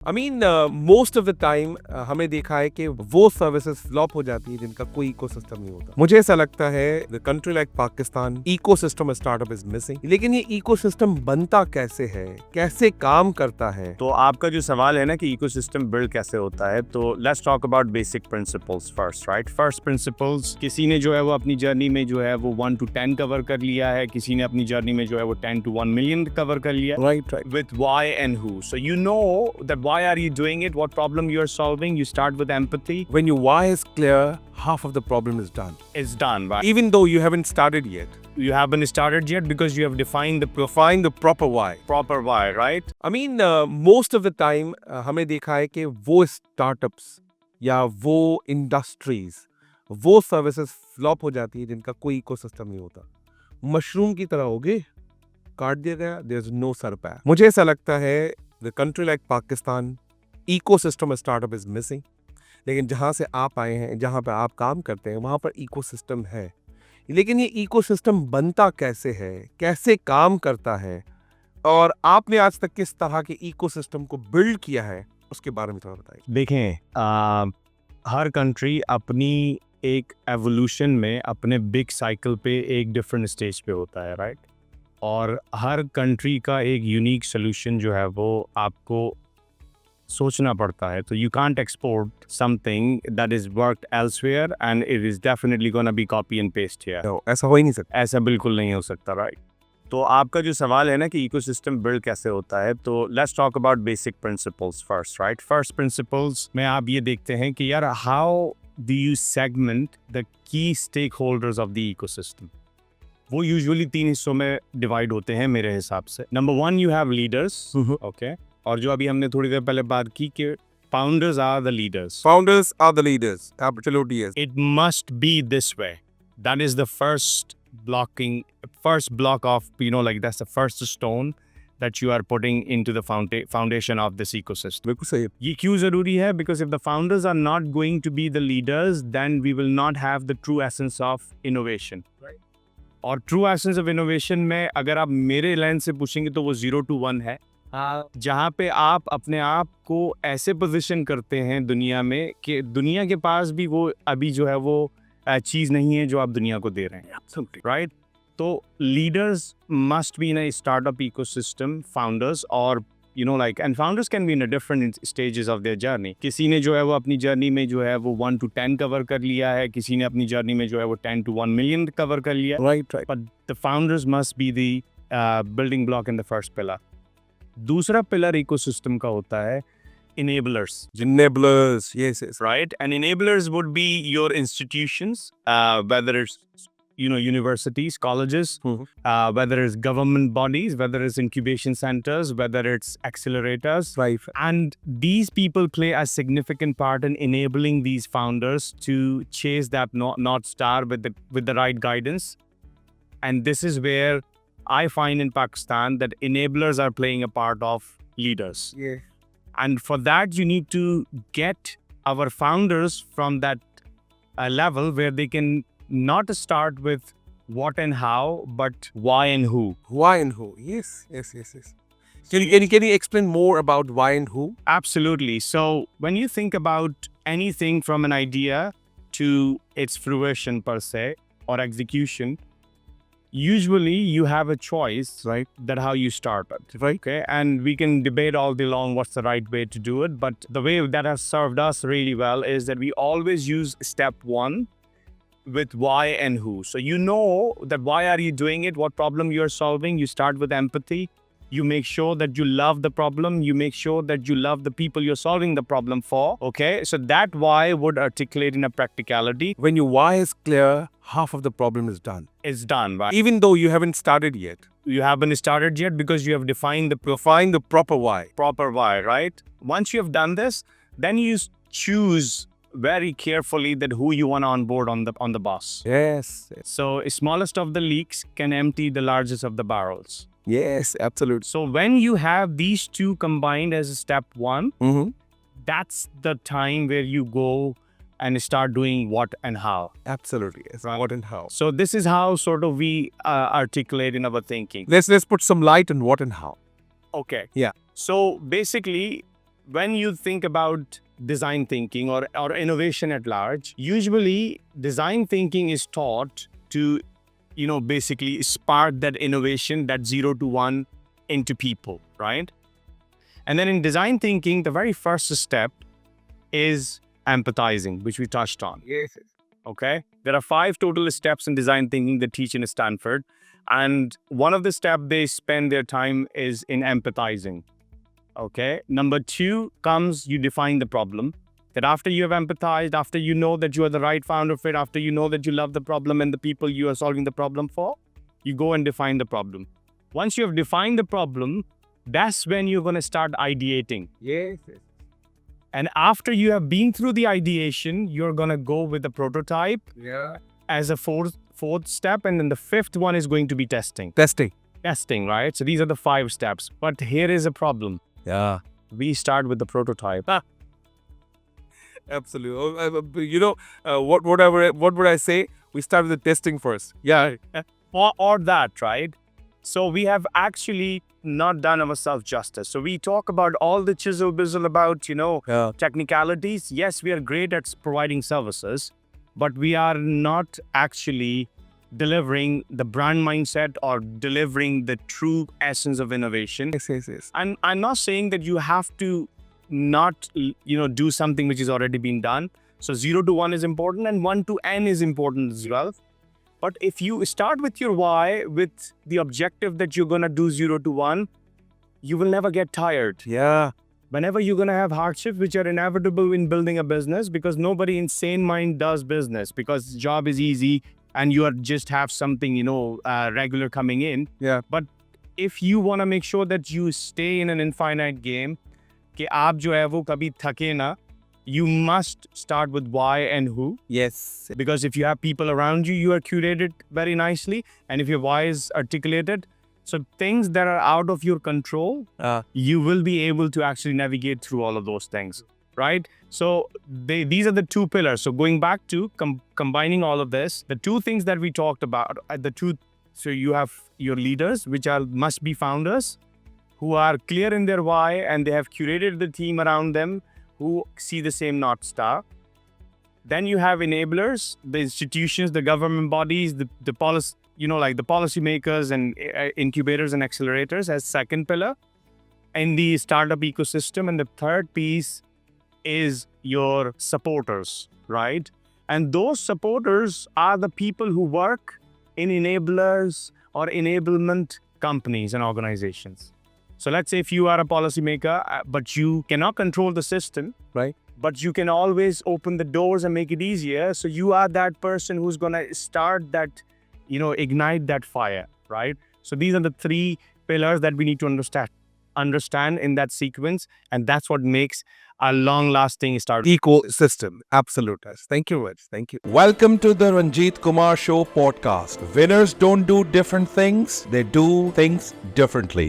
I mean, most of the time हमें देखा है कि वो सर्विसेज फ्लॉप हो जाती है जिनका कोई इकोसिस्टम नहीं होता। मुझे ऐसा लगता है the country like Pakistan ecosystem startup is missing. लेकिन ये इकोसिस्टम बनता कैसे है, कैसे काम करता है? तो आपका जो सवाल है ना कि इकोसिस्टम बिल्ड कैसे होता है, तो let's talk about basic principles first, right. First principles, किसी ने जो है वो अपनी जर्नी में जो है वो 1 to 10 कवर कर लिया है, किसी ने अपनी जर्नी में जो है वो 10 to 1 million कवर कर लिया, right with why and who. So you know that why are you doing it, what problem you are solving. You start with empathy. When your why is clear, half of the problem is done. It's done, right? Even though you haven't started yet. You haven't started yet because you have defined the proper why. proper why, right? I mean, most of the time हमें देखा है कि वो startups या वो industries, वो services flop हो जाती है जिनका कोई इकोसिस्टम नहीं होता। मशरूम की तरह होगे, काट दिया गया, देयर इज नो सरपैर। मुझे ऐसा लगता है the country like Pakistan ecosystem startup is missing. लेकिन जहाँ से आप आए हैं, जहाँ पे आप काम करते हैं, वहाँ पर इकोसिस्टम है। लेकिन ये इकोसिस्टम बनता कैसे है, कैसे काम करता है, और आपने आज तक किस तरह के इकोसिस्टम को बिल्ड किया है, उसके बारे में थोड़ा बताइए। देखें, हर कंट्री अपनी एक एवोल्यूशन में अपने बिग साइकिल पे एक डिफरेंट स्टेज पे होता है, राइट। और हर कंट्री का एक यूनिक सोल्यूशन जो है वो आपको सोचना पड़ता है। तो you can't export something that is worked elsewhere and it is definitely gonna be copy and paste here. No, ऐसा हो ही नहीं सकता। ऐसा बिल्कुल नहीं हो सकता, राइट। तो आपका जो सवाल है ना कि इकोसिस्टम बिल्ड कैसे होता है, तो let's talk about basic principles first, right. First principles में आप ये देखते हैं कि यार how do you segment the key stakeholders of the ecosystem. वो यूजुअली 3 हिस्सों में डिवाइड होते हैं मेरे हिसाब से। Number 1, you have leaders, okay. और जो अभी हमने थोड़ी देर पहले बात की कि founders are the leaders. Founders are the leaders. Absolutely yes. It must be this way. That is the first block of, that's the first stone that you are putting into the foundation of this ecosystem. बिल्कुल सही है। ये क्यों ज़रूरी है? Because if the founders are not going to be the leaders, then we will not have the true essence of innovation. Right. और true essence of innovation में अगर आप मेरे लेंस से पूछेंगे तो वो 0 to 1 है। जहाँ पे आप अपने आप को ऐसे पोजीशन करते हैं दुनिया में कि दुनिया के पास भी वो अभी जो है वो चीज़ नहीं है जो आप दुनिया को दे रहे हैं, राइट। तो leaders must be in a startup ecosystem, founders, और and founders can be in a different stages of their journey. किसी ने जो है वो अपनी जर्नी में जो है वो 1 to 10 कवर कर लिया है, किसी ने अपनी जर्नी में जो है वो 10 to 1 million कवर कर लिया, Right. but the founders must be the building block in the first pillar. दूसरा पिलर इकोसिस्टम का होता है enablers. Enablers, yes. Right? And enablers would be your institutions, whether it's universities, colleges, whether it's government bodies, whether it's incubation centers, whether it's accelerators. Right. And these people play a significant part in enabling these founders to chase that North Star with the right guidance. And this is where I find in Pakistan that enablers are playing a part of leaders. Yeah. And for that, you need to get our founders from that level where they can not start with what and how, but why and who. Why and who? Yes. Can you explain more about why and who? Absolutely. So when you think about anything from an idea to its fruition per se or execution, usually you have a choice, Right. that how you start it, Right. okay? And we can debate all day long what's the right way to do it, but the way that has served us really well is that we always use step 1 with why and who. So you know that why are you doing it, what problem you are solving. You start with empathy. You make sure that you love the problem. You make sure that you love the people you're solving the problem for. Okay, so that why would articulate in a practicality. When your why is clear, half of the problem is done. It's done, right? Even though you haven't started yet. You haven't started yet because you have defined the proper why. proper why, right? Once you have done this, then you choose very carefully that who you want on board on the bus. Yes. So smallest of the leaks can empty the largest of the barrels. Yes, absolutely. So when you have these two combined as step 1, that's the time where you go and start doing what and how. Absolutely, yes. Right. What and how. So this is how sort of we articulate in our thinking. Let's put some light on what and how. Okay. Yeah. So basically, when you think about design thinking or innovation at large, usually design thinking is taught to, basically spark that innovation, that 0 to 1 into people, right? And then in design thinking, the very first step is empathizing, which we touched on. Yes. Okay. There are 5 total steps in design thinking they teach in Stanford. And one of the steps they spend their time is in empathizing. Okay. Number 2 comes, you define the problem. That after you have empathized, after you know that you are the right founder fit, after you know that you love the problem and the people you are solving the problem for, you go and define the problem. Once you have defined the problem, that's when you're going to start ideating. Yes. And after you have been through the ideation, you're going to go with the prototype Yeah. as a fourth step. And then the 5th one is going to be testing. Testing, right? So these are the 5 steps. But here is a problem. Yeah. We start with the prototype. Absolutely. What would I say? We start with the testing first. Yeah. Or that, right? So we have actually not done ourselves justice. So we talk about all the chisel bizzle about, Yeah. technicalities. Yes, we are great at providing services, but we are not actually delivering the brand mindset or delivering the true essence of innovation. Yes. And I'm not saying that you have to not, do something which is already been done. So 0 to 1 is important and 1 to n is important as well. But if you start with your why, with the objective that you're going to do 0 to 1, you will never get tired. Yeah. Whenever you're going to have hardships, which are inevitable in building a business, because nobody in sane mind does business because job is easy and you are just have something, regular coming in. Yeah. But if you want to make sure that you stay in an infinite game, कि आप जो है वो कभी थके ना, you must start with why and who. Yes. Because if you have people around you, you are curated very nicely. And if your why is articulated, so things that are out of your control, you will be able to actually navigate through all of those things, right? So these are the 2 pillars. So going back to combining all of this, the 2 things that we talked about, so you have your leaders, which must be founders, who are clear in their why and they have curated the team around them who see the same North Star. Then you have enablers, the institutions, the government bodies, the policy, like the policymakers and incubators and accelerators as second pillar in the startup ecosystem. And the third piece is your supporters, right? And those supporters are the people who work in enablers or enablement companies and organizations. So let's say if you are a policymaker, but you cannot control the system, Right. but you can always open the doors and make it easier. So you are that person who's going to start that, ignite that fire, right? So these are the 3 pillars that we need to understand in that sequence. And that's what makes a long-lasting startup Ecosystem. Absolutely. Thank you, Raj. Thank you. Welcome to the Ranjeet Kumar Show podcast. Winners don't do different things, they do things differently.